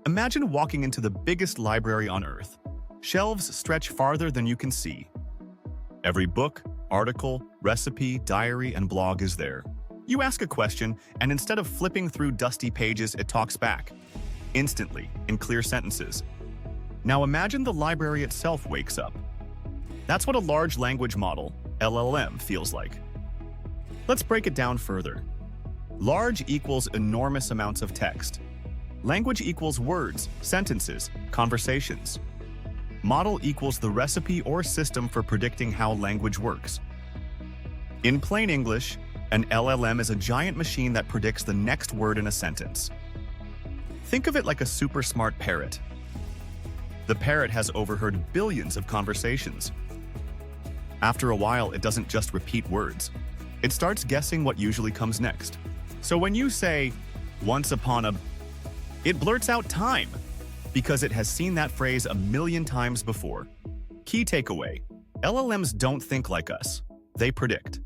Imagine walking into the biggest library on Earth. Shelves stretch farther than you can see. Every book, article, recipe, diary, and blog is there. You ask a question, and instead of flipping through dusty pages, it talks back, instantly, in clear sentences. Now imagine the library itself wakes up. That's what a large language model, LLM, feels like. Let's break it down further. Large equals enormous amounts of text. Language equals words, sentences, conversations. Model equals the recipe or system for predicting how language works. In plain English, an LLM is a giant machine that predicts the next word in a sentence. Think of it like a super smart parrot. The parrot has overheard billions of conversations. After a while, it doesn't just repeat words. It starts guessing what usually comes next. So when you say, "once upon a," it blurts out time, because it has seen that phrase a million times before. Key takeaway: LLMs don't think like us. They predict.